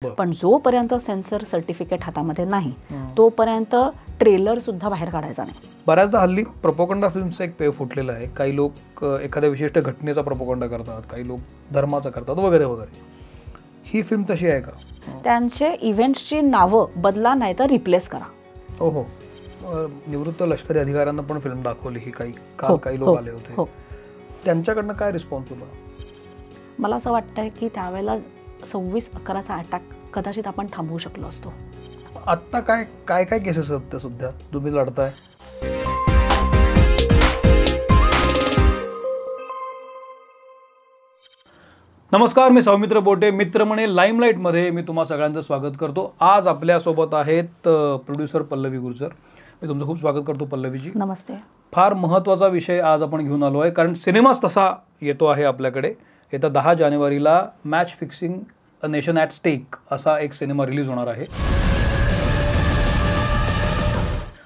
पण जोपर्यंत sensor certificate हातामध्ये नाही तोपर्यंत ट्रेलर सुद्धा बाहेर काढायचा नाही. बऱ्याचदा हल्ली प्रोपोगंडा फिल्मचा एक पेव फुटलेला आहे. काही लोक एखाद्या विशिष्ट घटनेचा प्रोपोगंडा करतात, काही लोक धर्माचा करतात वगैरे वगैरे. ही फिल्म तशी आहे का? त्यांचे इव्हेंट्सची नावं बदला नाही तर रिप्लेस करा. हो हो. निवृत्त लष्करी अधिकाऱ्यांना पण फिल्म दाखवली ही. काही लोक आले होते. त्यांच्याकडनं काय रिस्पॉन्स होता? मला असं वाटतंय की त्यावेळेला 26/11चा अटॅक कदाचित आपण थांबवू शकलो असतो. आत्ता काय काय काय केसेस आहेत त्या सुद्धा तुम्ही लढताय? नमस्कार, मी सौमित्र बोटे. मित्रमणे लाईमलाईटमध्ये मी तुम्हा सगळ्यांचं स्वागत करतो. आज आपल्यासोबत आहेत प्रोड्युसर पल्लवी गुर्जर. मी तुमचं खूप स्वागत करतो पल्लवीजी. नमस्ते. फार महत्त्वाचा विषय आज आपण घेऊन आलो आहे, कारण सिनेमाच तसा येतो आहे आपल्याकडे. येत्या 10 जानेवारीला match fixing a nation at stake असा एक सिनेमा रिलीज होणार आहे.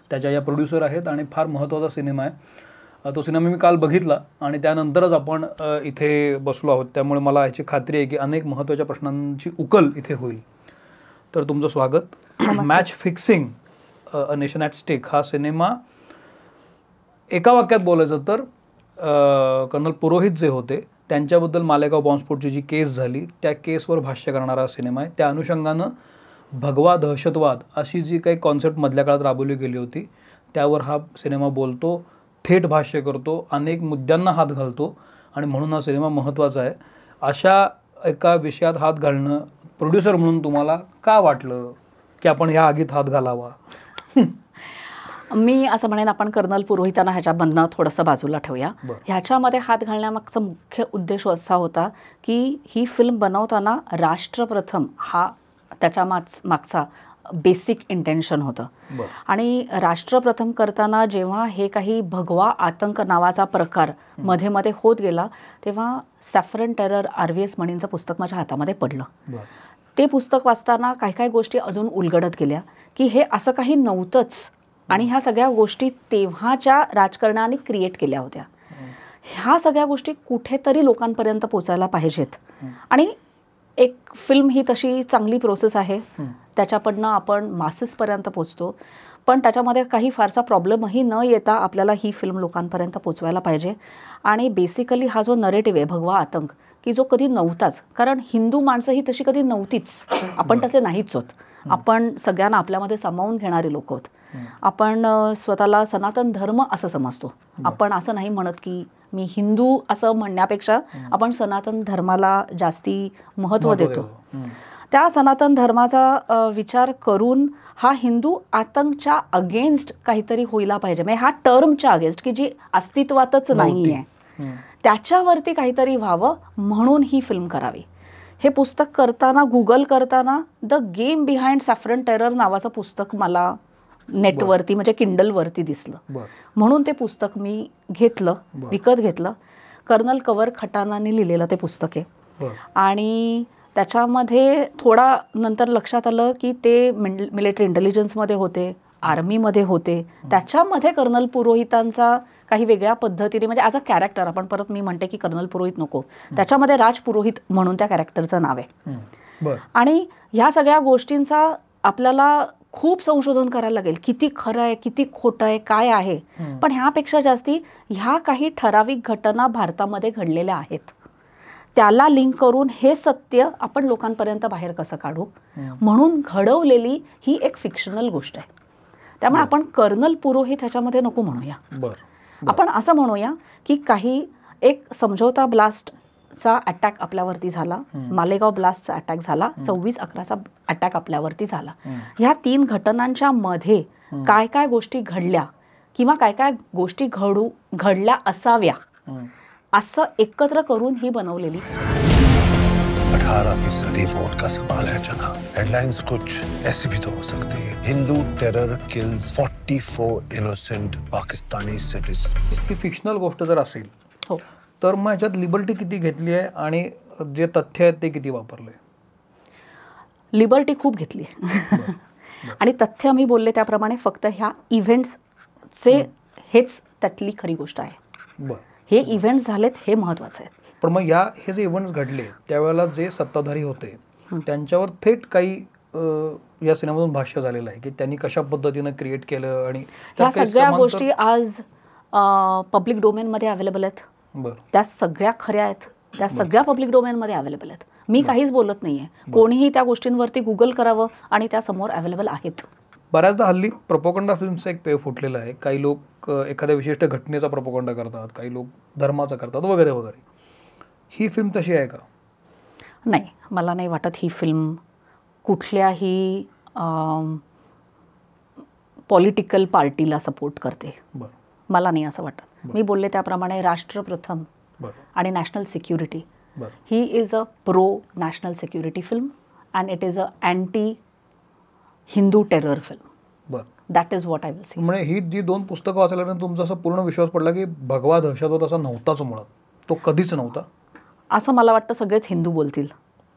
त्याच्या या प्रोड्युसर आहेत आणि फार महत्त्वाचा सिनेमा आहे. तो सिनेमा मी काल बघितला आणि त्यानंतरच आपण इथे बसलो आहोत. त्यामुळे मला याची खात्री आहे की अनेक महत्त्वाच्या प्रश्नांची उकल इथे होईल. तर तुमचं स्वागत. Match fixing a nation at stake हा सिनेमा एका वाक्यात बोलायचं तर कर्नल पुरोहित जे होते त्यांच्याबद्दल मालेगाव बॉम्बस्फोटची जी केस झाली त्या केसवर भाष्य करणारा सिनेमा आहे. त्या अनुषंगानं भगवा दहशतवाद अशी जी काही कॉन्सेप्ट मधल्या काळात राबवली गेली होती त्यावर हा सिनेमा बोलतो, थेट भाष्य करतो, अनेक मुद्द्यांना हात घालतो आणि म्हणून हा सिनेमा महत्त्वाचा आहे. अशा एका विषयात हात घालणं प्रोड्युसर म्हणून तुम्हाला का वाटलं की आपण ह्या आगीत हात घालावा? मी असं म्हणेन आपण कर्नल पुरोहितांना ह्याच्याबद्दल थोडंसं बाजूला ठेवूया. ह्याच्यामध्ये हात घालण्यामागचा मुख्य उद्देश असा होता की ही फिल्म बनवताना राष्ट्रप्रथम हा त्याच्या मागचा बेसिक इंटेन्शन होतं. आणि राष्ट्रप्रथम करताना जेव्हा हे काही भगवा आतंक नावाचा प्रकार मध्ये मध्ये होत गेला तेव्हा सॅफरन टेरर RVS मणींचं पुस्तक माझ्या हातामध्ये पडलं. ते पुस्तक वाचताना काही काही गोष्टी अजून उलगडत गेल्या की हे असं काही नव्हतंच आणि ह्या सगळ्या गोष्टी तेव्हाच्या राजकारणाने क्रिएट केल्या होत्या. ह्या सगळ्या गोष्टी कुठेतरी लोकांपर्यंत पोचायला पाहिजेत. आणि एक फिल्म ही तशी चांगली प्रोसेस आहे, त्याच्याकडनं आपण मासेसपर्यंत पोचतो. पण त्याच्यामध्ये काही फारसा प्रॉब्लेमही न येता आपल्याला ही फिल्म लोकांपर्यंत पोचवायला पाहिजे. आणि बेसिकली हा जो नरेटिव्ह आहे भगवा आतंक की जो कधी नव्हताच, कारण हिंदू माणसं ही तशी कधी नव्हतीच, आपण तसे नाहीच होत. आपण सगळ्यांना आपल्यामध्ये सामावून घेणारे लोक आहोत. आपण स्वतःला सनातन धर्म असं समजतो. आपण असं नाही म्हणत की मी हिंदू असं म्हणण्यापेक्षा आपण सनातन धर्माला जास्ती महत्त्व देतो. त्या सनातन धर्माचा विचार करून हा हिंदू आतंकच्या अगेन्स्ट काहीतरी व्हायला पाहिजे, म्हणजे हा टर्मच्या अगेन्स्ट की जी अस्तित्वातच नाही आहे त्याच्यावरती काहीतरी व्हावं म्हणून ही फिल्म करावी. हे पुस्तक करताना गुगल करताना the game behind saffron terror नावाचं पुस्तक मला नेटवरती म्हणजे किंडलवरती दिसलं. म्हणून ते पुस्तक मी घेतलं, विकत घेतलं. कर्नल कंवर खटानाने लिहिलेलं ते पुस्तक आहे. आणि त्याच्यामध्ये थोडा नंतर लक्षात आलं की ते मिलिटरी इंटेलिजन्समध्ये होते, आर्मीमध्ये होते. त्याच्यामध्ये कर्नल पुरोहितांचा काही वेगळ्या पद्धतीने म्हणजे ॲज अ कॅरेक्टर, आपण परत मी म्हणते की कर्नल पुरोहित नको, त्याच्यामध्ये राज पुरोहित म्हणून त्या कॅरेक्टरचं नाव आहे. आणि ह्या सगळ्या गोष्टींचा आपल्याला खूप संशोधन करायला लागेल, किती खरं आहे, किती खोटं आहे, काय आहे. पण ह्यापेक्षा जास्ती ह्या काही ठराविक घटना भारतामध्ये घडलेल्या आहेत, त्याला लिंक करून हे सत्य आपण लोकांपर्यंत बाहेर कसं काढू म्हणून घडवलेली ही एक फिक्शनल गोष्ट आहे. त्यामुळे आपण कर्नल पुरोहित ह्याच्यामध्ये नको म्हणूया. आपण असं म्हणूया की काही एक समझौता ब्लास्टचा अटॅक आपल्यावरती झाला, मालेगाव ब्लास्टचा अटॅक झाला, 26/11चा अटॅक आपल्यावरती झाला. ह्या 3 घटनांच्या मध्ये काय काय गोष्टी घडल्या किंवा काय काय गोष्टी घडल्या असाव्या असं एकत्र करून ही बनवलेली. 18% वोट का सवाल है जना. हेडलाइंस कुछ ऐसी भी तो हो सकती है. Hindu terror kills 44 innocent Pakistani citizen. ही फिक्शनल गोष्ट जर असेल तर मग ह्याच्यात लिबर्टी किती घेतली आहे आणि जे तथ्य आहेत ते किती वापरले? लिबर्टी खूप घेतली आहे. आणि तथ्य मी बोलले त्याप्रमाणे फक्त ह्या इव्हेंट्सचे हेच त्यातली खरी गोष्ट आहे. हे इव्हेंट्स झालेत हे महत्त्वाचं आहे. पण मग हे जे इव्हेंट्स घडले त्यावेळेला जे सत्ताधारी होते त्यांच्यावर थेट काही या सिनेमातून भाष्य झालेलं आहे की त्यांनी कशा पद्धतीनं क्रिएट केलं आणि ह्या सगळ्या गोष्टी आज पब्लिक डोमेनमध्ये अवेलेबल आहेत. बरं. त्या सगळ्या खऱ्या आहेत, त्या सगळ्या पब्लिक डोमेनमध्ये अवेलेबल आहेत. मी काहीच बोलत नाहीये. कोणीही त्या गोष्टींवरती गुगल करावं आणि त्या समोर अवेलेबल आहेत. बऱ्याचदा हल्ली प्रोपोगंडा फिल्मचा एक पेय फुटलेला आहे. काही लोक एखाद्या विशिष्ट घटनेचा प्रोपोगंडा करतात, काही लोक धर्माचा करतात वगैरे वगैरे. ही फिल्म तशी आहे का? नाही, मला नाही वाटत ही फिल्म कुठल्याही पॉलिटिकल पार्टीला सपोर्ट करते. मला नाही असं वाटत. मी बोलले त्याप्रमाणे राष्ट्र प्रथम आणि national security he is a pro national security film and it is a anti Hindu terror film. That is what I will say. म्हणजे ही जी 2 पुस्तकं वाचल्यानंतर तुमचा असा पूर्ण विश्वास पडला की भगवा दहशतवाद असा नव्हताच मुळात, तो कधीच नव्हता असं मला वाटतं. सगळेच हिंदू बोलतील.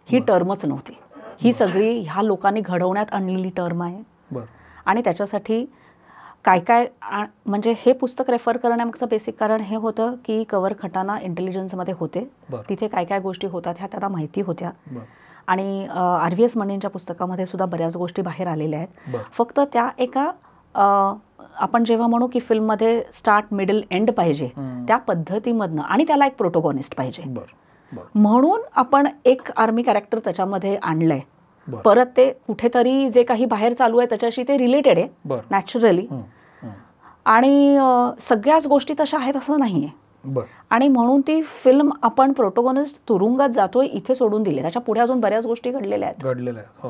ही टर्मच नव्हती. ही सगळी ह्या लोकांनी घडवण्यात आणलेली टर्म आहे. आणि त्याच्यासाठी काय काय म्हणजे हे पुस्तक रेफर करण्यामागचं बेसिक कारण हे होतं की कवर खटाना इंटेलिजन्समध्ये होते. तिथे काय काय गोष्टी होतात ह्या त्यांना माहिती होत्या. आणि RVS मणींच्या पुस्तकामध्ये सुद्धा बऱ्याच गोष्टी बाहेर आलेल्या आहेत. फक्त त्या एका आपण जेव्हा म्हणू की फिल्ममध्ये स्टार्ट मिडल एंड पाहिजे त्या पद्धतीमधनं आणि त्याला एक प्रोटोगॉनिस्ट पाहिजे म्हणून आपण एक आर्मी कॅरेक्टर त्याच्यामध्ये आणलंय. परत ते कुठेतरी जे काही बाहेर चालू आहे त्याच्याशी ते रिलेटेड आहे नॅचरली. आणि सगळ्याच गोष्टी तशा आहेत असं नाहीये. आणि म्हणून ती फिल्म आपण प्रोटोगॉनिस्ट तुरुंगात जातोय इथे सोडून दिली. त्याच्या पुढे अजून बऱ्याच गोष्टी घडलेल्या आहेत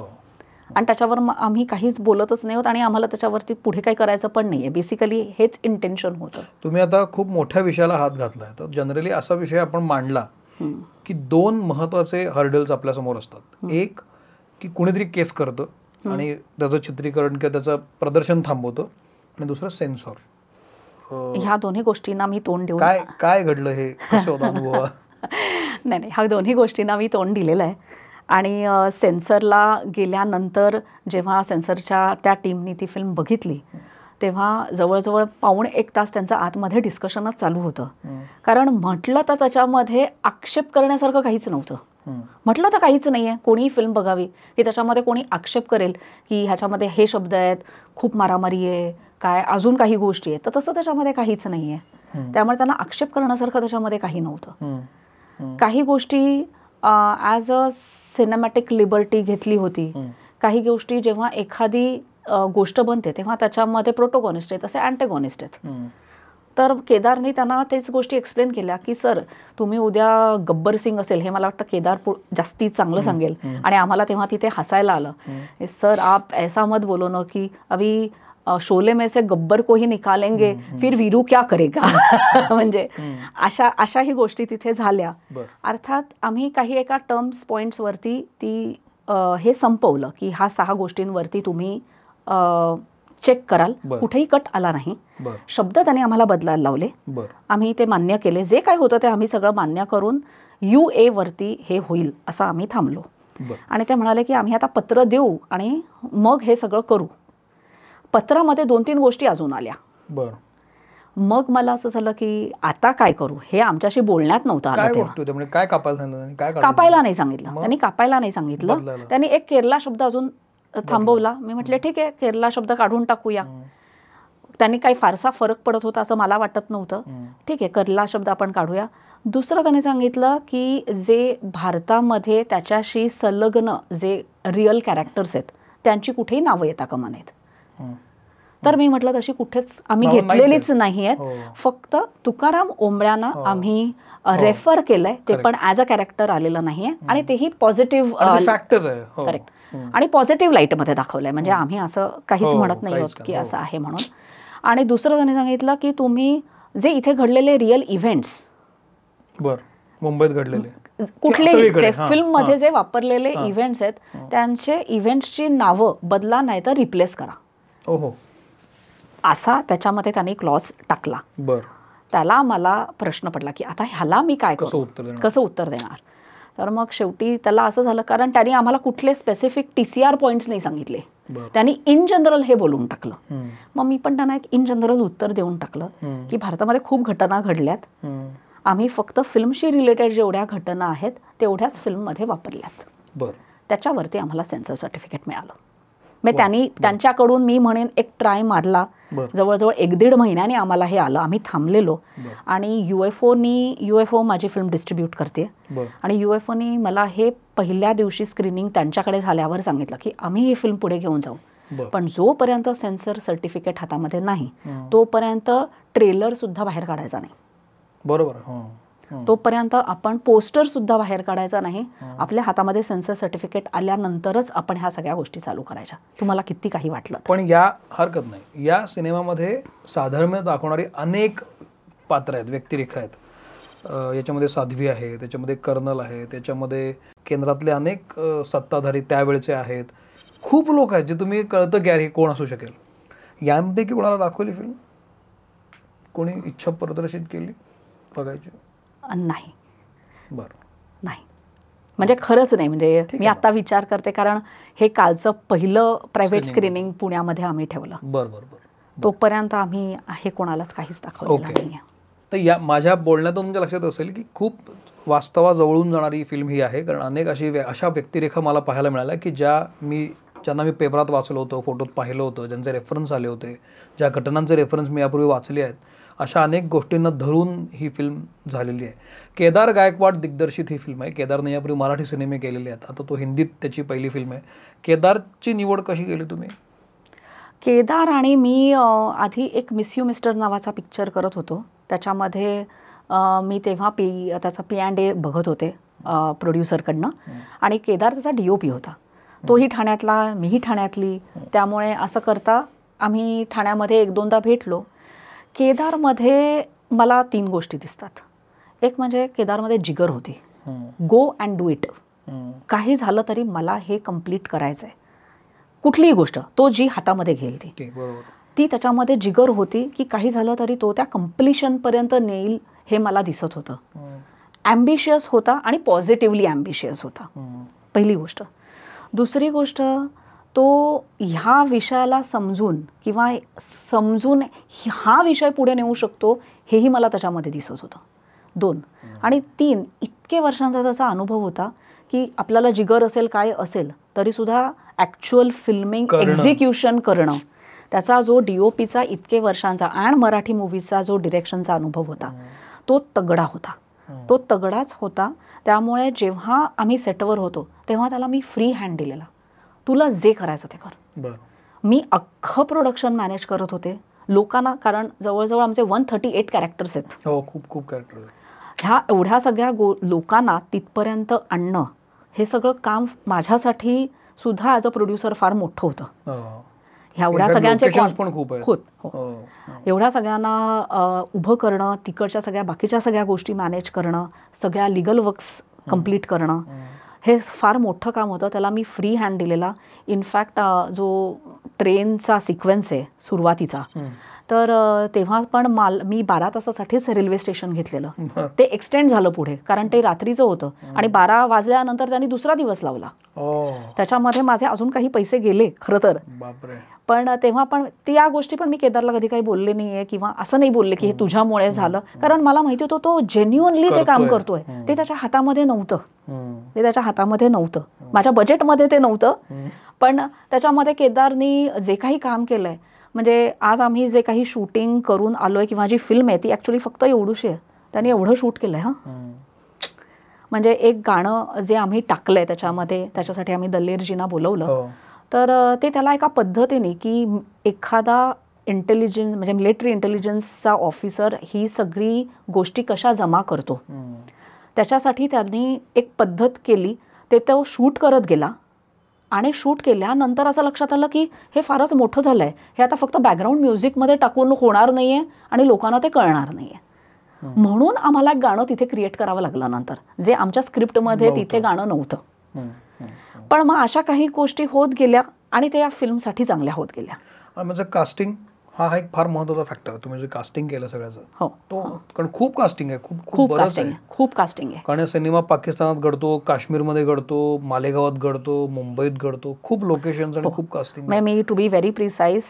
आणि त्याच्यावर आम्ही काहीच बोलतच नाही होत आणि आम्हाला त्याच्यावरती पुढे काही करायचं पण नाहीये. बेसिकली हेच इंटेन्शन होतं. तुम्ही आता खूप मोठ्या विषयाला हात घातलाय. तर जनरली असा विषय आपण मांडला की 2 महत्वाचे हर्डल्स आपल्यासमोर असतात. एक की कुणीतरी केस करतं आणि त्याचं चित्रीकरण किंवा त्याचं प्रदर्शन थांबवतं आणि दुसरं सेन्सॉर. ह्या दोन्ही गोष्टींना मी तोंड देऊन काय घडलं हे कसं होतं अनुभव? नाही, ह्या दोन्ही गोष्टींना मी तोंड दिलेलं आहे. आणि सेन्सरला गेल्यानंतर जेव्हा सेन्सरच्या त्या टीमनी ती फिल्म बघितली तेव्हा जवळजवळ पाऊण 1 तास त्यांचं आतमध्ये डिस्कशनच चालू होतं. कारण म्हटलं तर त्याच्यामध्ये आक्षेप करण्यासारखं काहीच नव्हतं. म्हटलं तर काहीच नाही आहे. कोणीही फिल्म बघावी की त्याच्यामध्ये कोणी आक्षेप करेल की ह्याच्यामध्ये हे शब्द आहेत, खूप मारामारी आहे, काय अजून काही गोष्टी आहेत. तर तसं त्याच्यामध्ये काहीच नाही आहे. त्यामुळे त्यांना आक्षेप करण्यासारखं त्याच्यामध्ये काही नव्हतं. काही गोष्टी ॲज अ सिनेमॅटिक लिबर्टी घेतली होती. काही गोष्टी जेव्हा एखादी गोष्ट बनते तेव्हा त्याच्यामध्ये प्रोटोगॉनिस्ट आहेत तसे अँटेगॉनिस्ट आहेत. तर केदारने त्यांना तेच गोष्टी एक्सप्लेन केल्या की सर तुम्ही उद्या गब्बर सिंग असेल हे मला वाटतं केदार जास्ती चांगलं सांगेल. आणि आम्हाला तेव्हा तिथे हसायला आलं. सर आप ऐसा मत बोलो ना की अभी शोले में से गब्बर को ही निकालेंगे फिर वीरू क्या करेगा. म्हणजे अशा ही गोष्टी तिथे झाल्या. अर्थात आम्ही काही एका टर्म्स पॉइंट्सवरती ती हे संपवलं की ह्या 6 गोष्टींवरती तुम्ही चेक कराल. कुठेही कट आला नाही. शब्द त्याने आम्हाला बदलायला लावले. आम्ही ते मान्य केले. जे काय होतं ते आम्ही सगळं मान्य करून UA वरती हे होईल असं आम्ही थांबलो. आणि ते म्हणाले की आम्ही आता पत्र देऊ आणि मग हे सगळं करू. पत्रामध्ये 2-3 गोष्टी अजून आल्या. मग मला असं झालं की आता काय करू. हे आमच्याशी बोलण्यात नव्हतं आलं. कापायला नाही सांगितलं त्यांनी. कापायला नाही सांगितलं त्यांनी. एक केरला शब्द अजून थांबवला. मी म्हटले ठीक आहे केरला शब्द काढून टाकूया. त्यांनी काही फारसा फरक पडत होता असं मला वाटत नव्हतं. ठीक आहे केरला शब्द आपण काढूया. दुसरं त्यांनी सांगितलं की जे भारतामध्ये त्याच्याशी संलग्न जे रिअल कॅरेक्टर्स आहेत त्यांची कुठेही नावं येता कामा नयेत. तर मी म्हटलं तशी कुठेच आम्ही घेतलेलीच नाही आहेत. फक्त तुकाराम ओंबळ्यांना आम्ही रेफर केलंय. ते पण ॲज अ कॅरेक्टर आलेलं नाहीये आणि तेही पॉझिटिव्ह करेक्ट आणि पॉझिटिव्ह लाईटमध्ये दाखवलंय. म्हणजे आम्ही असं काहीच म्हणत नाही आहोत की असं आहे म्हणून. आणि दुसरं त्यांनी सांगितलं की तुम्ही जे इथे घडलेले रिअल इव्हेंट्स मुंबईत घडलेले कुठलेही फिल्म मध्ये जे वापरलेले इव्हेंट्स आहेत त्यांचे इव्हेंट्सची नावं बदला नाही तर रिप्लेस करा. असा त्याच्यामध्ये त्यांनी क्लॉज टाकला. त्याला मला प्रश्न पडला की आता ह्याला मी काय करू, कसं उत्तर देणार. तर मग शेवटी त्याला असं झालं कारण त्यांनी आम्हाला कुठले स्पेसिफिक TCR पॉइंट्स नाही सांगितले. त्यांनी इन जनरल हे बोलून टाकलं. मग मी पण त्यांना एक इन जनरल उत्तर देऊन टाकलं की भारतामध्ये खूप घटना घडल्यात. आम्ही फक्त फिल्मशी रिलेटेड जेवढ्या घटना आहेत तेवढ्याच फिल्ममध्ये वापरल्यात. त्याच्यावरती आम्हाला सेन्सर सर्टिफिकेट मिळालं. मग त्यांच्याकडून मी म्हणेन एक ट्राय मारला, जवळजवळ 1-1.5 महिन्याने आम्हाला हे आलं. आम्ही थांबलेलो आणि UFO माझी फिल्म डिस्ट्रीब्यूट करते आणि UFOनी मला हे पहिल्या दिवशी स्क्रीनिंग त्यांच्याकडे झाल्यावर सांगितलं की आम्ही ही फिल्म पुढे घेऊन जाऊ, पण जोपर्यंत सेन्सर सर्टिफिकेट हातामध्ये नाही तोपर्यंत ट्रेलर सुद्धा बाहेर काढायचा नाही. बरोबर. तोपर्यंत आपण पोस्टर सुद्धा बाहेर काढायचा नाही. आपल्या हातामध्ये सेन्सर सर्टिफिकेट आल्यानंतरच आपण ह्या सगळ्या गोष्टी चालू करायच्या, तुम्हाला किती काही वाटलं. पण या हरकत नाही, या सिनेमामध्ये साधर्म्य दाखवणारी अनेक पात्र आहेत, व्यक्तिरेखा आहेत. याच्यामध्ये साध्वी आहे, त्याच्यामध्ये कर्नल आहे, त्याच्यामध्ये केंद्रातले अनेक सत्ताधारी त्यावेळचे आहेत, खूप लोक आहेत जे तुम्ही कळतं की अरे कोण असू शकेल. यांपैकी कोणाला दाखवली फिल्म, कोणी इच्छा प्रदर्शित केली बघायची? नाही. बरं. नाही म्हणजे खरंच नाही. म्हणजे मी आता विचार करते, कारण हे कालचं पहिलं प्रायव्हेट स्क्रीनिंग पुण्यामध्ये आम्ही ठेवलं. बरं. तोपर्यंत आम्ही हे कोणालाच काहीच दाखवलं नाही. तर या माझ्या बोलण्यातून तुमच्या लक्षात असेल की खूप वास्तवाजवळून जाणारी फिल्म ही आहे, कारण अनेक अशा व्यक्तिरेखा मला पाहायला मिळाल्या की ज्यांना मी पेपरात वाचलं होतं, फोटोत पाहिलं होतं, ज्यांचे रेफरन्स आले होते, ज्या घटनांचे रेफरन्स मी यापूर्वी वाचले आहेत, अशा अनेक गोष्टींना धरून ही फिल्म झालेली आहे. केदार गायकवाड दिग्दर्शित ही फिल्म आहे. केदारने यापूर्वी मराठी सिनेमे केलेले आहेत, आता तो हिंदीत त्याची पहिली फिल्म आहे. केदारची निवड कशी केली तुम्ही? केदार आणि मी आधी एक मिस यू मिस्टर नावाचा पिक्चर करत होतो. त्याच्यामध्ये मी तेव्हा त्याचा P&A बघत होते प्रोड्युसरकडनं, आणि केदार त्याचा DOP होता. तोही ठाण्यातला, मीही ठाण्यातली, त्यामुळे असं करता आम्ही ठाण्यामध्ये 1-2दा भेटलो. केदारमध्ये मला 3 गोष्टी दिसतात. एक म्हणजे केदारमध्ये जिगर होती, गो अँड डू इट. काही झालं तरी मला हे कम्प्लीट करायचं आहे, कुठलीही गोष्ट तो जी हातामध्ये घेईल ती त्याच्यामध्ये जिगर होती की काही झालं तरी तो त्या कम्प्लिशनपर्यंत नेईल, हे मला दिसत होतं. ॲम्बिशियस होता आणि पॉझिटिव्हली ॲम्बिशियस होता, पहिली गोष्ट. दुसरी गोष्ट, तो ह्या विषयाला समजून हा विषय पुढे नेऊ शकतो, हेही मला त्याच्यामध्ये दिसत होतं. 2 आणि 3, इतके वर्षांचा त्याचा अनुभव होता की आपल्याला जिगर असेल काय असेल तरीसुद्धा ॲक्च्युअल फिल्मिंग एक्झिक्युशन करणं, त्याचा जो DOPचा इतके वर्षांचा आणि मराठी मूवीचा जो डिरेक्शनचा अनुभव होता तो तगडा होता. तो तगडाच होता. त्यामुळे जेव्हा आम्ही सेटवर होतो तेव्हा त्याला मी फ्री हँड दिलेला, तुला जे करायचं ते कर. मी अख्खं प्रोडक्शन मॅनेज करत होते लोकांना, कारण जवळजवळ आमचे 138 कॅरेक्टर्स आहेत. खूप कॅरेक्टर. ह्या एवढ्या सगळ्या लोकांना तिथपर्यंत आणणं, हे सगळं काम माझ्यासाठी सुद्धा ॲज अ प्रोड्युसर फार मोठं होतं. एवढ्या सगळ्यांचे एवढ्या सगळ्यांना उभं करणं, तिकडच्या सगळ्या बाकीच्या सगळ्या गोष्टी मॅनेज करणं, सगळ्या लिगल वर्क्स कंप्लीट करणं, हे फार मोठं काम होतं. त्याला मी फ्री हँड दिलेला. इनफॅक्ट जो ट्रेनचा सिक्वेन्स आहे सुरुवातीचा, तर तेव्हा पण मी 12 तासासाठीच रेल्वे स्टेशन घेतलेलं. ते एक्सटेंड झालं पुढे, कारण ते रात्रीचं होतं आणि 12 वाजल्यानंतर त्यांनी दुसरा दिवस लावला. त्याच्यामध्ये माझे अजून काही पैसे गेले खरं तर, पण तेव्हा पण त्या गोष्टी पण मी केदारला कधी काही बोलले नाहीये किंवा असं नाही बोलले की हे तुझ्यामुळे झालं, कारण मला माहिती होतं तो जेन्युअनली ते काम करतोय. ते त्याच्या हातामध्ये नव्हतं, माझ्या बजेटमध्ये ते नव्हतं, पण त्याच्यामध्ये केदारनी जे काही काम केलंय, म्हणजे आज आम्ही जे काही शूटिंग करून आलोय किंवा जी फिल्म आहे ती ॲक्च्युली फक्त एवढूशी आहे, त्यांनी एवढं शूट केलंय. म्हणजे एक गाणं जे आम्ही टाकलंय त्याच्यासाठी आम्ही दल्लेरजींना बोलवलं, तर ते त्याला एका पद्धतीने की एखादा इंटेलिजन्स म्हणजे मिलिटरी इंटेलिजन्सचा ऑफिसर ही सगळी गोष्टी कशा जमा करतो, त्याच्यासाठी त्यांनी एक पद्धत केली. ते तो शूट करत गेला आणि शूट केल्यानंतर असं लक्षात आलं की हे फारच मोठं झालंय, हे आता फक्त बॅकग्राऊंड म्युझिकमध्ये टाकून होणार नाहीये आणि लोकांना ते कळणार नाहीये. म्हणून आम्हाला एक गाणं तिथे क्रिएट करावं लागलं नंतर, जे आमच्या स्क्रिप्टमध्ये तिथे गाणं नव्हतं. पण मग अशा काही गोष्टी होत गेल्या आणि ते या फिल्मसाठी चांगल्या होत गेल्या. म्हणजे कास्टिंग हा एक फार महत्त्वाचा फॅक्टर. तुम्ही जे कास्टिंग केलं सगळ्याचं, तो कारण खूप कास्टिंग आहे, खूप कास्टिंग आहे. कारण सिनेमा पाकिस्तानात घडतो, काश्मीरमध्ये घडतो, मालेगावात घडतो, मुंबईत घडतो, खूप लोकेशन्स आणि खूप कास्टिंग. मी टू बी व्हेरी प्रिसाईज,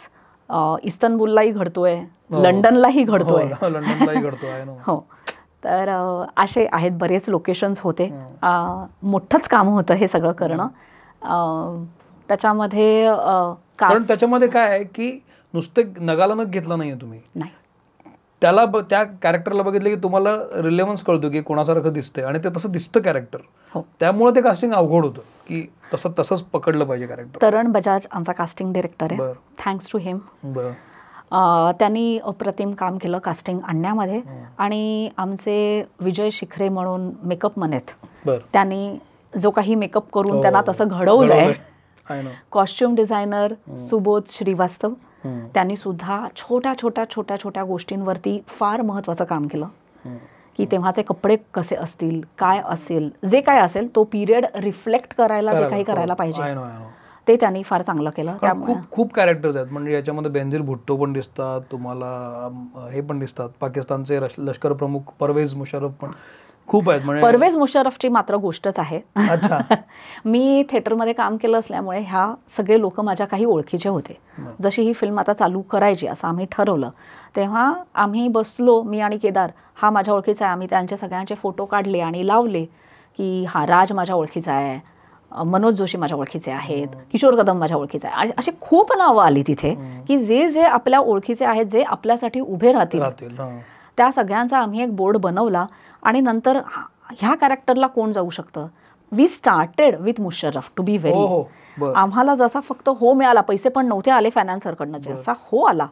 इस्तनबुललाही घडतोय, लंडनलाही घडतोय. हो, तर असे आहेत बरेच लोकेशन्स होते. मोठंच काम होतं हे सगळं करणं. त्याच्यामध्ये कारण त्याच्यामध्ये काय आहे की नुसते नगाला नग घेतला नाहीये तुम्ही, नाही, त्याला त्या कॅरेक्टरला बघितलं की तुम्हाला रिलेव्हन्स कळतो की कोणासारखं दिसतंय आणि ते तसं दिसतं कॅरेक्टर. त्यामुळे ते कास्टिंग अवघड होतं की तसंच पकडलं पाहिजे कॅरेक्टर. तरण बजाज आमचा कास्टिंग डिरेक्टर आहे, थँक्स टू हिम. त्यांनी अप्रतिम काम केलं कास्टिंग आणण्यामध्ये. आणि आमचे विजय शिखरे म्हणून मेकअप मन आहेत, त्यांनी जो काही मेकअप करून त्यांना तसं घडवलंय. कॉस्ट्युम डिझायनर सुबोध श्रीवास्तव, त्यांनी सुद्धा छोट्या गोष्टींवरती फार महत्त्वाचं काम केलं की तेव्हाचे कपडे कसे असतील, काय असेल, जे काय असेल तो पिरियड रिफ्लेक्ट करायला जे काही करायला पाहिजे ते त्यांनी फार चांगलं केलं. खूप कॅरेक्टर्स आहेत, म्हणजे याच्यामध्ये बेनझीर भुट्टो पण दिसतात तुम्हाला, हे पण दिसतात पाकिस्तानचे लष्कर प्रमुख परवेज मुशर्रफ पण खूप आहेत. म्हणजे परवेज मुशर्रफची मात्र गोष्टच आहे. मी थिएटरमध्ये काम केलं असल्यामुळे ह्या सगळे लोक माझ्या काही ओळखीचे होते. जशी ही फिल्म आता चालू करायची असं आम्ही ठरवलं तेव्हा आम्ही बसलो, मी आणि केदार, हा माझ्या ओळखीचा आहे, आम्ही त्यांचे सगळ्यांचे फोटो काढले आणि लावले की हा राज माझ्या ओळखीचा आहे, मनोज जोशी माझ्या ओळखीचे आहेत, किशोर कदम माझ्या ओळखीचे आहे. अशी खूप नावं आली तिथे की जे आपल्या ओळखीचे आहेत, जे आपल्यासाठी उभे राहतील, त्या सगळ्यांचा आम्ही एक बोर्ड बनवला. आणि नंतर ह्या कॅरेक्टरला कोण जाऊ शकतं, we started with Musharraf to be very. आम्हाला जसा फक्त हो मिळाला, पैसे पण नव्हते आले फायनान्सरकडनं, जसा हो आला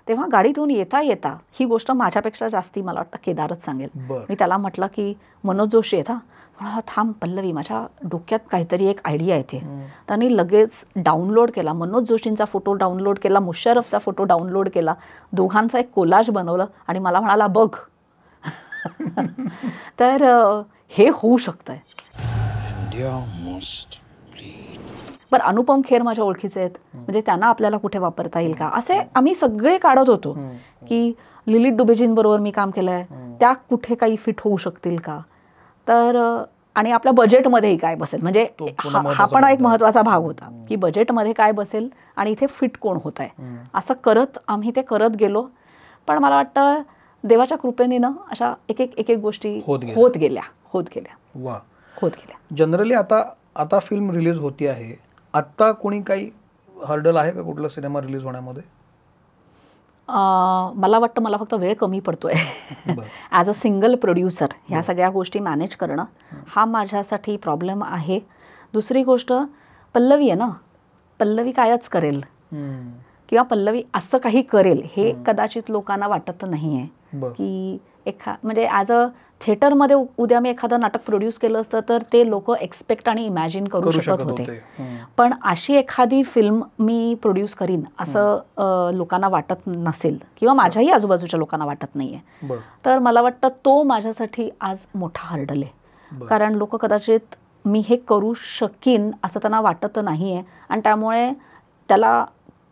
तेव्हा गाडीतून येता ही गोष्ट माझ्यापेक्षा जास्ती मला वाटतं केदारच सांगेल. मी त्याला म्हटलं की मनोज जोशी आहेत, हा थांब पल्लवी, माझ्या डोक्यात काहीतरी एक आयडिया येते. त्यांनी लगेच डाउनलोड केला, मनोज जोशींचा फोटो डाउनलोड केला, मुशर्रफचा फोटो डाउनलोड केला, दोघांचा एक कोलाज बनवलं आणि मला म्हणाला बघ. तर हे होऊ शकतंय. बरं, अनुपम खेर माझ्या ओळखीचे आहेत, म्हणजे त्यांना आपल्याला कुठे वापरता येईल का, असे आम्ही सगळे काढत होतो की लिलित डुबेजींबरोबर मी काम केलंय, त्या कुठे काही फिट होऊ शकतील का. तर आणि आपल्या बजेटमध्येही काय बसेल, म्हणजे हा पण एक महत्त्वाचा भाग होता की बजेटमध्ये काय बसेल आणि इथे फिट कोण होत आहे. असं करत आम्ही ते करत गेलो. पण मला वाटतं देवाच्या कृपेने ना अशा एक गोष्टी होत गेल्या. जनरली आता फिल्म रिलीज होती आहे, आता कोणी काही हर्डल आहे का कुठला सिनेमा रिलीज होण्यामध्ये? मला वाटतं मला फक्त वेळ कमी पडतोय. ॲज अ सिंगल प्रोड्युसर ह्या सगळ्या गोष्टी मॅनेज करणं हा माझ्यासाठी प्रॉब्लेम आहे. दुसरी गोष्ट, पल्लवी आहे ना, पल्लवी कायच करेल किंवा पल्लवी असं काही करेल हे कदाचित लोकांना वाटत नाही आहे की म्हणजे ॲज अ थिएटरमध्ये उद्या मी एखादं नाटक प्रोड्यूस केलं असतं तर ते लोक एक्सपेक्ट आणि इमॅजिन करू शकत होते. पण अशी एखादी फिल्म मी प्रोड्यूस करीन असं लोकांना वाटत नसेल किंवा माझ्याही आजूबाजूच्या लोकांना वाटत नाही आहे. तर मला वाटतं तो माझ्यासाठी आज मोठा हर्डल आहे. कारण लोक कदाचित मी हे करू शकीन असं त्यांना वाटत नाही आहे आणि त्यामुळे त्याला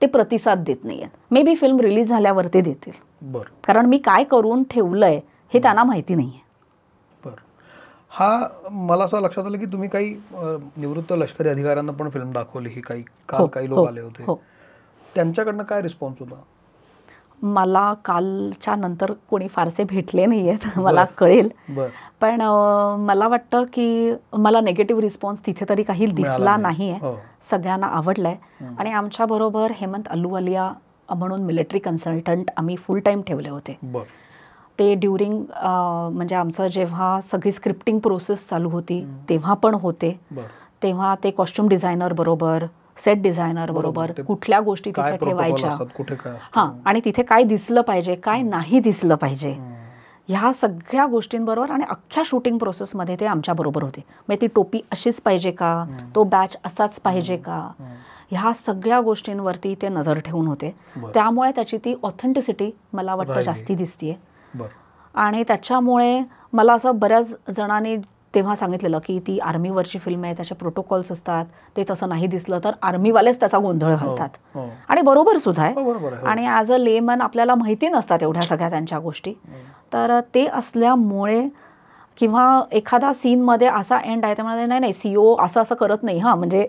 ते प्रतिसाद देत नाही आहेत. मे बी फिल्म रिलीज झाल्यावरती देतील, कारण मी काय करून ठेवलंय हे त्यांना माहिती नाही आहे. हा मला असं लक्षात आलं की तुम्ही काही निवृत्त लष्करी अधिकाऱ्यांना पण फिल्म दाखवली, ही काही लोक आले होते, त्यांच्याकडनं काय रिस्पॉन्स होता? मला कालच्या नंतर कोणी फारसे भेटले नाही आहेत, मला कळेल. पण मला वाटतं की मला नेगेटिव्ह रिस्पॉन्स तिथे तरी काही दिसला नाही आहे. सगळ्यांना आवडलाय. आणि आमच्याबरोबर हेमंत अल्लूवालिया म्हणून मिलिटरी कन्सल्टंट आम्ही फुल टाईम ठेवले होते. ते ड्युरिंग म्हणजे आमचं जेव्हा सगळी स्क्रिप्टिंग प्रोसेस चालू होती तेव्हा पण होते. तेव्हा ते कॉस्ट्युम डिझायनर बरोबर, सेट डिझायनर बरोबर कुठल्या गोष्टी तिथे ठेवायच्या, हां, आणि तिथे काय दिसलं पाहिजे, काय नाही दिसलं पाहिजे, ह्या सगळ्या गोष्टींबरोबर आणि अख्ख्या शूटिंग प्रोसेसमध्ये ते आमच्याबरोबर होते. म्हणजे ती टोपी अशीच पाहिजे का, तो बॅच असाच पाहिजे का, ह्या सगळ्या गोष्टींवरती ते नजर ठेवून होते. त्यामुळे त्याची ती ऑथेंटिसिटी मला वाटतं जास्ती दिसतीये. आणि त्याच्यामुळे मला असं बऱ्याच जणांनी तेव्हा सांगितलेलं की ती आर्मीवरची फिल्म आहे, त्याचे प्रोटोकॉल्स असतात, ते तसं नाही दिसलं तर आर्मीवालेच त्याचा गोंधळ घालतात. आणि बरोबर सुद्धा आहे. आणि ॲज अ लेमन आपल्याला माहिती नसतात एवढ्या सगळ्या त्यांच्या गोष्टी. तर ते असल्यामुळे किंवा एखादा सीनमध्ये असा एंड आहे त्यामुळे नाही सीओ असं करत नाही, हां, म्हणजे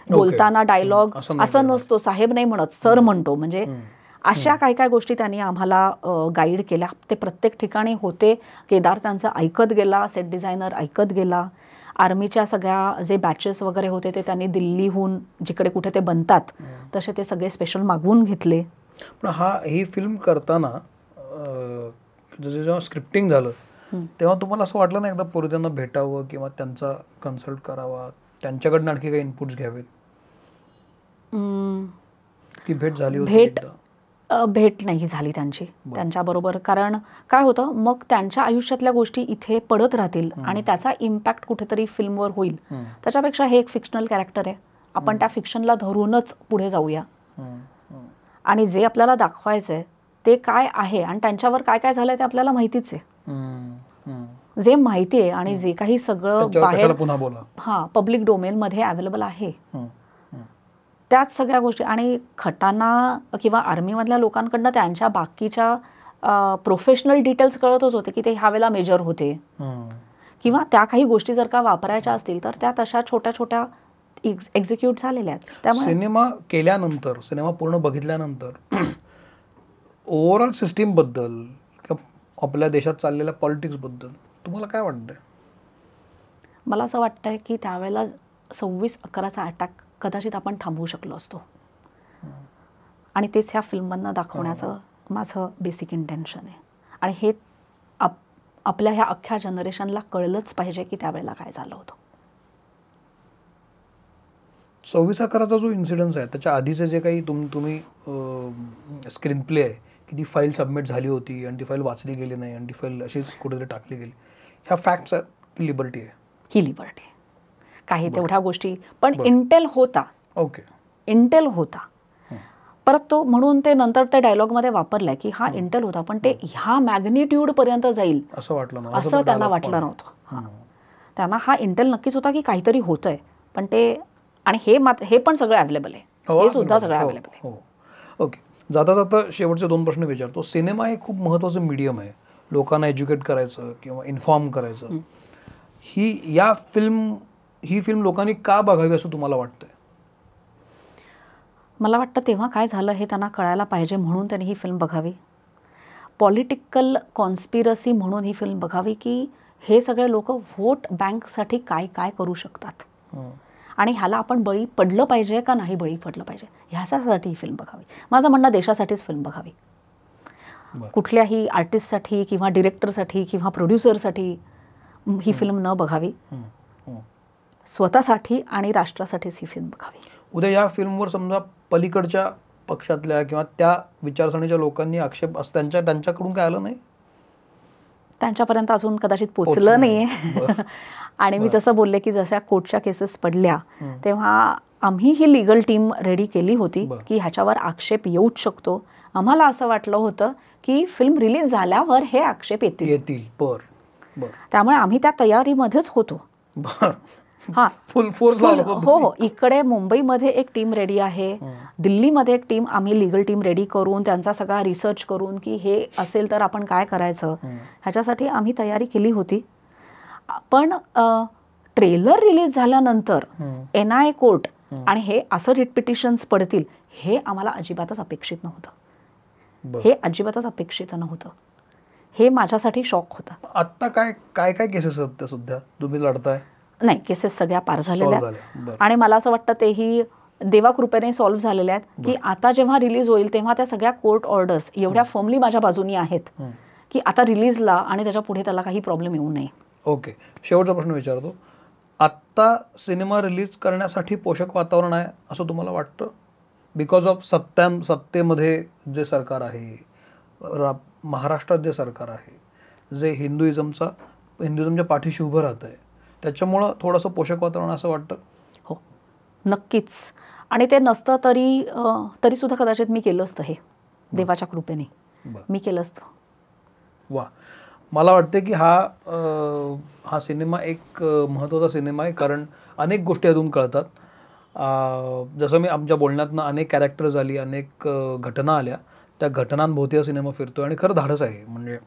बोलताना डायलॉग असं नसतो, साहेब नाही म्हणत, सर म्हणतो, म्हणजे अशा काय गोष्टी त्यांनी आम्हाला गाईड केल्या. ते प्रत्येक ठिकाणी होते. केदार त्यांचं ऐकत गेला, सेट डिझायनर ऐकत गेला. आर्मीच्या सगळ्या जे बॅचेस वगैरे होते ते त्यांनी दिल्लीहून जिकडे कुठे ते बनतात तसे ते सगळे स्पेशल मागवून घेतले. पण ही फिल्म करताना जेव्हा स्क्रिप्टिंग झालं तेव्हा तुम्हाला असं वाटलं ना एकदा पूर्वी त्यांना भेटावं किंवा त्यांचा कन्सल्ट करावा, त्यांच्याकडनं आणखी काही इनपुट्स घ्यावेत? की भेट झाली होती? भेट नाही झाली त्यांच्याबरोबर. कारण काय होतं, मग त्यांच्या आयुष्यातल्या गोष्टी इथे पडत राहतील आणि त्याचा इम्पॅक्ट कुठेतरी फिल्मवर होईल. त्याच्यापेक्षा हे एक फिक्शनल कॅरेक्टर आहे, आपण त्या फिक्शनला धरूनच पुढे जाऊया आणि जे आपल्याला दाखवायचं आहे ते काय आहे आणि त्यांच्यावर काय काय झालंय ते आपल्याला माहितीच आहे. जे माहिती आहे आणि जे काही सगळं बाहेर पब्लिक डोमेनमध्ये अवेलेबल आहे त्याच सगळ्या गोष्टी. आणि खटाना किंवा आर्मीमधल्या लोकांकडनं त्यांच्या बाकीच्या प्रोफेशनल डिटेल्स कळतच होते की ते ह्या वेळेला मेजर होते किंवा त्या काही गोष्टी जर का वापरायच्या असतील तर त्या तशा छोट्या छोट्या एक्झिक्यूट झालेल्या आहेत. त्यामुळे सिनेमा केल्यानंतर, सिनेमा पूर्ण बघितल्यानंतर ओव्हरऑल सिस्टीम बद्दल किंवा आपल्या देशात चाललेल्या पॉलिटिक्स बद्दल तुम्हाला काय वाटतंय? मला असं वाटतंय की त्यावेळेला 26/11चा अटॅक कदाचित आपण थांबवू शकलो असतो आणि तेच ह्या फिल्ममधनं दाखवण्याचं माझं बेसिक इंटेन्शन आहे. आणि हे आपल्या ह्या अख्ख्या जनरेशनला कळलंच पाहिजे की त्यावेळेला काय झालं होतं. 26/11चा जो इन्सिडन्स आहे त्याच्या आधीचे जे काही तुम्ही स्क्रीन प्ले आहे की ती फाईल सबमिट झाली होती आणि ती फाईल वाचली गेली नाही आणि ती फाईल अशीच कुठेतरी टाकली गेली, ह्या फॅक्ट्स आहेत की लिबर्टी आहे? ही लिबर्टी आहे. काही तेवढ्या गोष्टी पण इंटेल होता. ओके, इंटेल होता. परत तो म्हणून ते नंतर त्या डायलॉगमध्ये वापरलाय की हा इंटेल होता पण ते ह्या मॅग्निट्यूड पर्यंत जाईल असं वाटलं ना, असं त्यांना वाटलं नव्हतं. त्यांना हा इंटेल नक्कीच होता की काहीतरी होतंय पण ते, आणि हे पण सगळं अवेलेबल आहे, हे सुद्धा सगळं अवेलेबल आहे. ओके, जाता जाता शेवटचे 2 प्रश्न विचारतो. सिनेमा हे खूप महत्त्वाचं मीडियम आहे लोकांना एज्युकेट करायचं किंवा इन्फॉर्म करायचं. ही फिल्म लोकांनी का बघावी असं तुम्हाला वाटतंय? मला वाटतं तेव्हा काय झालं हे त्यांना कळायला पाहिजे म्हणून त्यांनी ही फिल्म बघावी. पॉलिटिकल कॉन्स्पिरसी म्हणून ही फिल्म बघावी की हे सगळे लोक व्होट बँकसाठी काय काय करू शकतात आणि ह्याला आपण बळी पडलं पाहिजे का नाही बळी पडलं पाहिजे ह्याच्यासाठी ही फिल्म बघावी. माझं म्हणणं देशासाठीच फिल्म बघावी, कुठल्याही आर्टिस्टसाठी किंवा डिरेक्टरसाठी किंवा प्रोड्युसरसाठी ही फिल्म न बघावी. स्वतःसाठी आणि राष्ट्रासाठीच ही फिल्म बघावी. उद्या या फिल्मवर समजा पलीकडच्या पक्षातल्या किंवा त्या विचारसरणीच्या लोकांनी आक्षेप त्यांच्याकडून काय आलं नाही, त्यांच्यापर्यंत अजून कदाचित पोचलं नाहीये. आणि मी जसं बोलले की जशा कोर्टच्या केसेस पडल्या तेव्हा आम्ही ही लिगल टीम रेडी केली होती की ह्याच्यावर आक्षेप येऊच शकतो. आम्हाला असं वाटलं होतं की फिल्म रिलीज झाल्यावर हे आक्षेप येतील. त्यामुळे आम्ही त्या तयारीमध्येच होतो. हा, फुल फोर्स हो. इकडे मुंबईमध्ये एक टीम रेडी आहे, दिल्लीमध्ये एक टीम, आम्ही लिगल टीम रेडी करून त्यांचा सगळा रिसर्च करून की हे असेल तर आपण काय करायचं ह्याच्यासाठी आम्ही तयारी केली होती. पण ट्रेलर रिलीज झाल्यानंतर NIA कोर्ट आणि हे असं रिट पिटिशन्स पडतील हे आम्हाला अजिबातच अपेक्षित नव्हतं. हे अजिबातच अपेक्षित नव्हतं. हे माझ्यासाठी शॉक होता. आता काय केसेस आहेत त्या सध्या तुम्ही लढताय? नाही, केसेस सगळ्या पार झालेल्या आहेत आणि मला असं वाटतं तेही देवाकृपेने सॉल्व्ह झालेल्या आहेत की आता जेव्हा रिलीज होईल तेव्हा त्या सगळ्या कोर्ट ऑर्डर्स एवढ्या फर्मली माझ्या बाजूनी आहेत की आता रिलीजला आणि त्याच्या पुढे त्याला काही प्रॉब्लेम येऊ नये. ओके, शेवटचा प्रश्न विचारतो. आत्ता सिनेमा रिलीज करण्यासाठी पोषक वातावरण आहे असं तुम्हाला वाटतं? बिकॉज ऑफ सत्तेमध्ये जे सरकार आहे, महाराष्ट्रात जे सरकार आहे, जे हिंदुइझमच्या पाठीशी उभं राहत आहे, त्याच्यामुळं थोडंसं पोषक वातावरण असं वाटतं? हो, नक्कीच. आणि ते नसतं तरी सुद्धा कदाचित मी केलं असतं. हे देवाच्या कृपेने मी केलं असतं. वा, मला वाटते की हा सिनेमा एक महत्त्वाचा सिनेमा आहे कारण अनेक गोष्टी यातून कळतात. जसं मी आमच्या बोलण्यातनं अनेक कॅरेक्टर्स आली, अनेक घटना आल्या, त्या घटनांभोवती हा सिनेमा फिरतो आणि खरं धाडस आहे. म्हणजे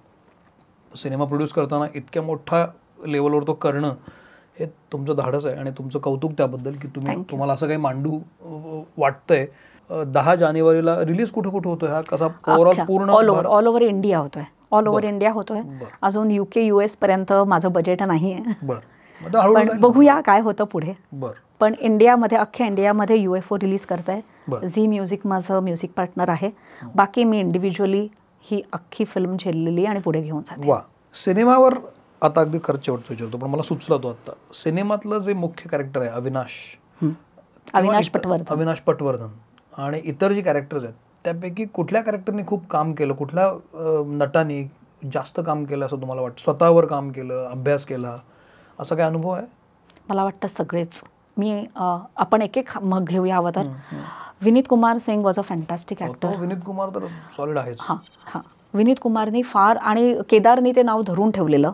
सिनेमा प्रोड्यूस करताना इतक्या मोठ्या लेवलवर तो करणं हे तुमचं धाडस आहे आणि तुमचं कौतुक त्याबद्दल की तुम्हाला असं काही मांडू वाटतंय. 10 जानेवारीला रिलीज कुठे होतोय हा? कसा ओव्हरऑल पूर्ण ऑल ओव्हर इंडिया होतोय. ऑल ओव्हर इंडिया होतोय. अजून UK US पर्यंत माझं बजेट नाही आहे. पण बघूया काय होतं पुढे. बरं. पण इंडियामध्ये, अख्ख्या इंडियामध्ये UFO रिलीज करताय. झी म्युझिक माझं म्युझिक पार्टनर आहे. बाकी मी इंडिव्हिज्युअली ही अख्खी फिल्म झेललेली आणि पुढे घेऊन जाते. वा. सिनेमावर आता अगदी खर्च विचारतो, पण मला सुचला तो आता, सिनेमातलं जे मुख्य कॅरेक्टर आहे अविनाश पटवर्धन आणि इतर जे कॅरेक्टर्स आहेत त्यापैकी कुठल्या कॅरेक्टरने खूप काम केलं, कुठल्या नटाने जास्त काम केलं असं तुम्हाला वाटतं? स्वतःवर काम केलं, अभ्यास केला, असा काय अनुभव आहे? मला वाटतं सगळेच. आपण एक एक मग घेऊया हवं तर. Vineet Kumar Singh was a fantastic actor. Vineet Kumar तर सॉलिड आहेच. हां. विनीत कुमारनी फार, आणि केदारनी ते नाव धरून ठेवलेलं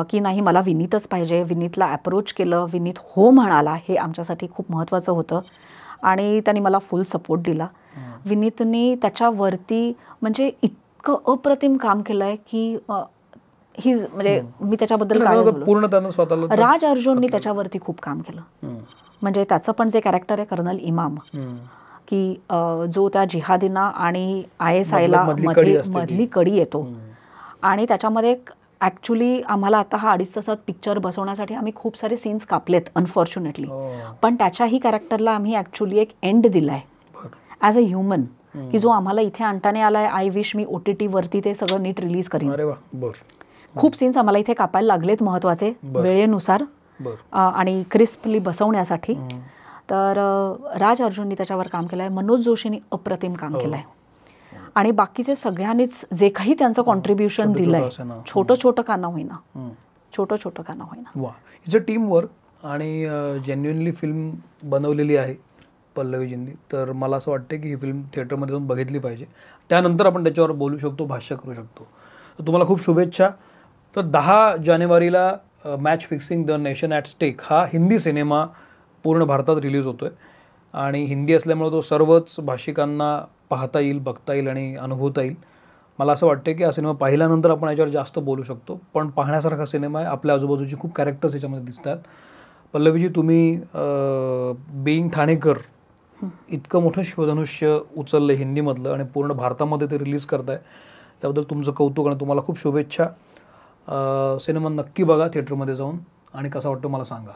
की नाही मला विनीतच पाहिजे. विनीतला अप्रोच केलं, विनीत हो म्हणाला, हे आमच्यासाठी खूप महत्त्वाचं होतं आणि त्यांनी मला फुल सपोर्ट दिला. विनीतनी त्याच्यावरती म्हणजे इतकं अप्रतिम काम केलं आहे की म्हणजे मी त्याच्याबद्दल काय पूर्ण त्यानं स्वतःला. राज अर्जुननी त्याच्यावरती खूप काम केलं. म्हणजे त्याचं पण जे कॅरेक्टर आहे कर्नल इमाम, की जो त्या जिहादींना आणि ISIला मधली कडी येतो, आणि त्याच्यामध्ये ॲक्च्युली आम्हाला आता हा 2.5 तासात पिक्चर बसवण्यासाठी आम्ही खूप सारे सीन्स कापलेत अनफॉर्च्युनेटली, पण त्याच्याही कॅरेक्टरला आम्ही ॲक्च्युली एक एंड दिलाय ॲज अ ह्युमन, की जो आम्हाला इथे आणताना आलाय. आय विश मी OTT वरती ते सगळं नीट रिलीज करीन. खूप सीन्स आम्हाला इथे कापायला लागलेत महत्त्वाचे वेळेनुसार आणि क्रिस्पली बसवण्यासाठी. तर राज अर्जुननी त्याच्यावर काम केलं आहे, मनोज जोशींनी अप्रतिम काम केलं आहे, आणि बाकीचे सगळ्यांनीच जे काही त्यांचं कॉन्ट्रीब्युशन दिलं आहे, छोटं का न होईना. वा. इट्स अ टीम वर्क आणि जेन्युइनली फिल्म बनवलेली आहे पल्लवीजींनी. तर मला असं वाटतं की ही फिल्म थिएटरमध्ये जाऊन बघितली पाहिजे, त्यानंतर आपण त्याच्यावर बोलू शकतो, भाष्य करू शकतो. तर तुम्हाला खूप शुभेच्छा. तर 10 जानेवारीला match fixing the nation at stake हा हिंदी सिनेमा पूर्ण भारतात रिलीज होतो आहे, आणि हिंदी असल्यामुळे तो सर्वच भाषिकांना पाहता येईल, बघता येईल आणि अनुभवता येईल. मला असं वाटतं की हा सिनेमा पाहिल्यानंतर आपण याच्यावर जास्त बोलू शकतो, पण पाहण्यासारखा सिनेमा आहे. आपल्या आजूबाजूची खूप कॅरेक्टर्स याच्यामध्ये दिसतात. पल्लवीजी, तुम्ही बीइंग ठाणेकर इतकं मोठं शिवधनुष्य उचललं हिंदीमधलं आणि पूर्ण भारतामध्ये ते रिलीज करताय, त्याबद्दल तुमचं कौतुक आणि तुम्हाला खूप शुभेच्छा. सिनेमा नक्की बघा थिएटरमध्ये जाऊन, आणि कसा वाटतो मला सांगा.